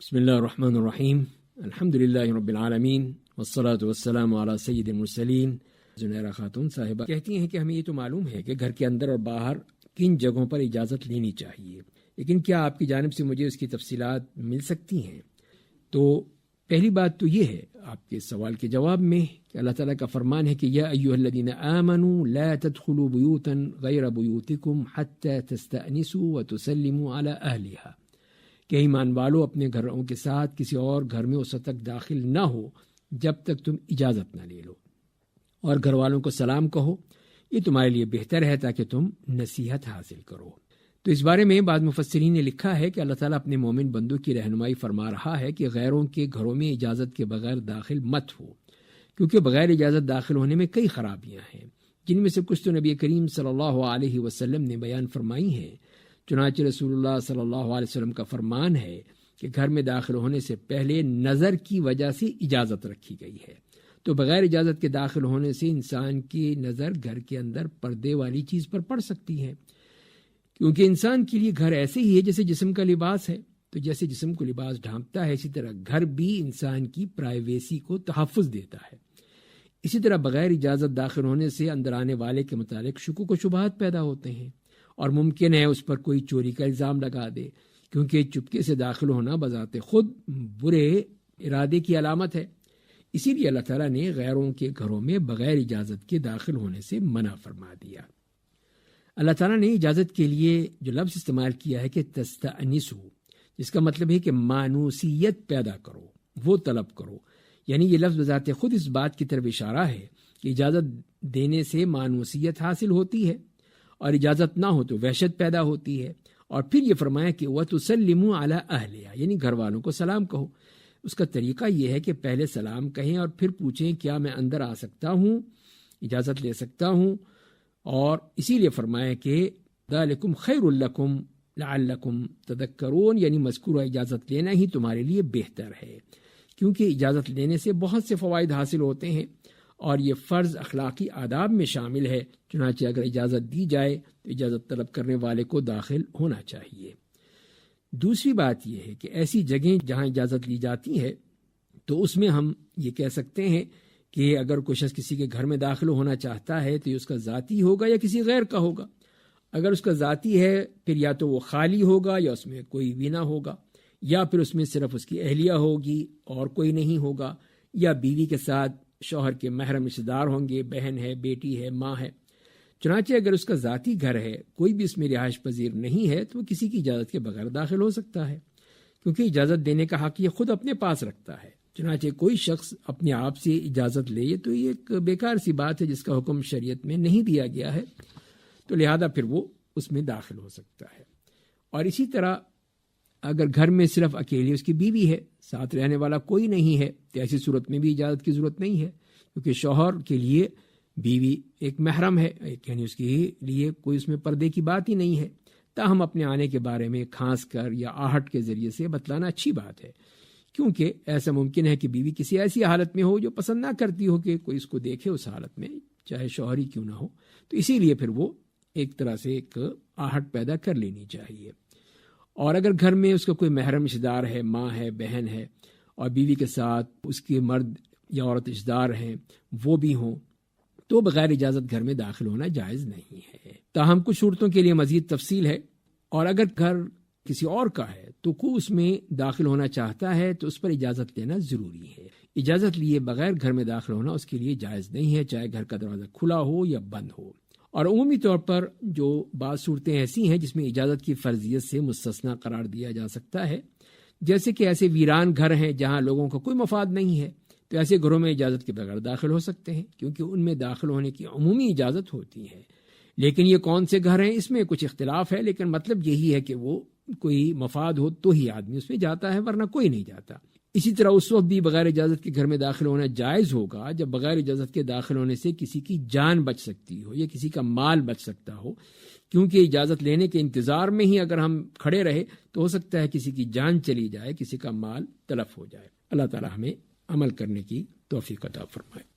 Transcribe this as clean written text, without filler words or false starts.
بسم اللہ الرحمن الرحیم الحمد للہ رب العالمین والصلاة والسلام علی سید المرسلین۔ زنیرہ خاتون صاحبہ کہتی ہیں کہ ہمیں یہ تو معلوم ہے کہ گھر کے اندر اور باہر کن جگہوں پر اجازت لینی چاہیے، لیکن کیا آپ کی جانب سے مجھے اس کی تفصیلات مل سکتی ہیں؟ تو پہلی بات تو یہ ہے آپ کے سوال کے جواب میں کہ اللہ تعالیٰ کا فرمان ہے کہ یا ایھا الذین آمنوا لا تدخلوا بیوتا غیر بیوتکم حتی تستأنسوا وتسلموا علی اہلہا، کہ ایمان والو اپنے گھروں کے ساتھ کسی اور گھر میں اس وقت تک داخل نہ ہو جب تک تم اجازت نہ لے لو، اور گھر والوں کو سلام کہو، یہ تمہارے لیے بہتر ہے تاکہ تم نصیحت حاصل کرو۔ تو اس بارے میں بعض مفسرین نے لکھا ہے کہ اللہ تعالیٰ اپنے مومن بندوں کی رہنمائی فرما رہا ہے کہ غیروں کے گھروں میں اجازت کے بغیر داخل مت ہو، کیونکہ بغیر اجازت داخل ہونے میں کئی خرابیاں ہیں، جن میں سے کچھ تو نبی کریم صلی اللہ علیہ وسلم نے بیان فرمائی ہیں۔ چنانچہ رسول اللہ صلی اللہ علیہ وسلم کا فرمان ہے کہ گھر میں داخل ہونے سے پہلے نظر کی وجہ سے اجازت رکھی گئی ہے، تو بغیر اجازت کے داخل ہونے سے انسان کی نظر گھر کے اندر پردے والی چیز پر پڑ سکتی ہے، کیونکہ انسان کے لیے گھر ایسے ہی ہے جیسے جسم کا لباس ہے، تو جیسے جسم کو لباس ڈھانپتا ہے اسی طرح گھر بھی انسان کی پرائیویسی کو تحفظ دیتا ہے۔ اسی طرح بغیر اجازت داخل ہونے سے اندر آنے والے کے متعلق شکوک و شبہات پیدا ہوتے ہیں، اور ممکن ہے اس پر کوئی چوری کا الزام لگا دے، کیونکہ چپکے سے داخل ہونا بذات خود برے ارادے کی علامت ہے۔ اسی لیے اللہ تعالیٰ نے غیروں کے گھروں میں بغیر اجازت کے داخل ہونے سے منع فرما دیا۔ اللہ تعالیٰ نے اجازت کے لیے جو لفظ استعمال کیا ہے کہ تستأنسو، جس کا مطلب ہے کہ مانوسیت پیدا کرو، وہ طلب کرو، یعنی یہ لفظ بذات خود اس بات کی طرف اشارہ ہے کہ اجازت دینے سے مانوسیت حاصل ہوتی ہے، اور اجازت نہ ہو تو وحشت پیدا ہوتی ہے۔ اور پھر یہ فرمایا کہ وَتُسَلِّمُوا عَلَىٰ أَهْلِهَا، یعنی گھر والوں کو سلام کہو۔ اس کا طریقہ یہ ہے کہ پہلے سلام کہیں اور پھر پوچھیں کیا میں اندر آ سکتا ہوں، اجازت لے سکتا ہوں، اور اسی لیے فرمایا کہ ذَلِكُمْ خَيْرٌ لَكُمْ لَعَلَّكُمْ تَذَكَّرُونَ، یعنی مذکورہ اجازت لینا ہی تمہارے لیے بہتر ہے، کیونکہ اجازت لینے سے بہت سے فوائد حاصل ہوتے ہیں، اور یہ فرض اخلاقی آداب میں شامل ہے۔ چنانچہ اگر اجازت دی جائے تو اجازت طلب کرنے والے کو داخل ہونا چاہیے۔ دوسری بات یہ ہے کہ ایسی جگہیں جہاں اجازت لی جاتی ہے تو اس میں ہم یہ کہہ سکتے ہیں کہ اگر کوئی شخص کسی کے گھر میں داخل ہونا چاہتا ہے تو یہ اس کا ذاتی ہوگا یا کسی غیر کا ہوگا۔ اگر اس کا ذاتی ہے پھر یا تو وہ خالی ہوگا یا اس میں کوئی بھی نہ ہوگا، یا پھر اس میں صرف اس کی اہلیہ ہوگی اور کوئی نہیں ہوگا، یا بیوی کے ساتھ شوہر کے محرم رشتہ دار ہوں گے، بہن ہے، بیٹی ہے، ماں ہے۔ چنانچہ اگر اس کا ذاتی گھر ہے، کوئی بھی اس میں رہائش پذیر نہیں ہے، تو وہ کسی کی اجازت کے بغیر داخل ہو سکتا ہے، کیونکہ اجازت دینے کا حق یہ خود اپنے پاس رکھتا ہے۔ چنانچہ کوئی شخص اپنے آپ سے اجازت لے تو یہ ایک بیکار سی بات ہے جس کا حکم شریعت میں نہیں دیا گیا ہے، تو لہذا پھر وہ اس میں داخل ہو سکتا ہے۔ اور اسی طرح اگر گھر میں صرف اکیلی اس کی بیوی ہے، ساتھ رہنے والا کوئی نہیں ہے، تو ایسی صورت میں بھی اجازت کی ضرورت نہیں ہے، کیونکہ شوہر کے لیے بیوی ایک محرم ہے، یعنی اس کے لیے کوئی اس میں پردے کی بات ہی نہیں ہے۔ تاہم اپنے آنے کے بارے میں کھانس کر یا آہٹ کے ذریعے سے بتلانا اچھی بات ہے، کیونکہ ایسا ممکن ہے کہ بیوی کسی ایسی حالت میں ہو جو پسند نہ کرتی ہو کہ کوئی اس کو دیکھے اس حالت میں، چاہے شوہر ہی کیوں نہ ہو، تو اسی لیے پھر وہ ایک طرح سے ایک آہٹ پیدا کر لینی چاہیے۔ اور اگر گھر میں اس کا کوئی محرم رشتہ دار ہے، ماں ہے، بہن ہے، اور بیوی کے ساتھ اس کے مرد یا عورت رشتہ دار ہیں وہ بھی ہوں، تو بغیر اجازت گھر میں داخل ہونا جائز نہیں ہے۔ تاہم کچھ صورتوں کے لیے مزید تفصیل ہے، اور اگر گھر کسی اور کا ہے تو کوئی اس میں داخل ہونا چاہتا ہے تو اس پر اجازت لینا ضروری ہے۔ اجازت لیے بغیر گھر میں داخل ہونا اس کے لیے جائز نہیں ہے، چاہے گھر کا دروازہ کھلا ہو یا بند ہو۔ اور عمومی طور پر جو بعض صورتیں ایسی ہیں جس میں اجازت کی فرضیت سے مستثنیٰ قرار دیا جا سکتا ہے، جیسے کہ ایسے ویران گھر ہیں جہاں لوگوں کا کوئی مفاد نہیں ہے، تو ایسے گھروں میں اجازت کے بغیر داخل ہو سکتے ہیں، کیونکہ ان میں داخل ہونے کی عمومی اجازت ہوتی ہے۔ لیکن یہ کون سے گھر ہیں اس میں کچھ اختلاف ہے، لیکن مطلب یہی ہے کہ وہ کوئی مفاد ہو تو ہی آدمی اس میں جاتا ہے، ورنہ کوئی نہیں جاتا۔ اسی طرح اس وقت بھی بغیر اجازت کے گھر میں داخل ہونا جائز ہوگا جب بغیر اجازت کے داخل ہونے سے کسی کی جان بچ سکتی ہو یا کسی کا مال بچ سکتا ہو، کیونکہ اجازت لینے کے انتظار میں ہی اگر ہم کھڑے رہے تو ہو سکتا ہے کسی کی جان چلی جائے، کسی کا مال تلف ہو جائے۔ اللہ تعالی ہمیں عمل کرنے کی توفیق عطا فرمائے۔